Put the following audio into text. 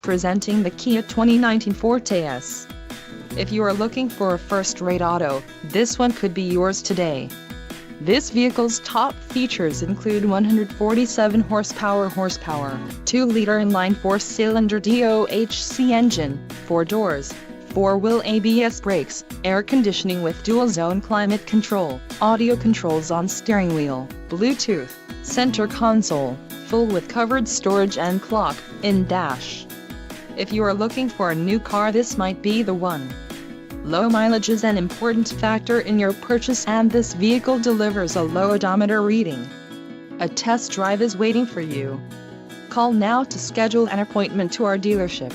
Presenting the Kia 2019 Forte S. If you are looking for a first-rate auto, this one could be yours today. This vehicle's top features include 147 horsepower, 2-liter inline 4-cylinder DOHC engine, 4 doors, 4-wheel ABS brakes, air conditioning with dual-zone climate control, audio controls on steering wheel, Bluetooth, center console, full with covered storage and clock-in dash. If you are looking for a new car, this might be the one. Low mileage is an important factor in your purchase, and this vehicle delivers a low odometer reading. A test drive is waiting for you. Call now to schedule an appointment to our dealership.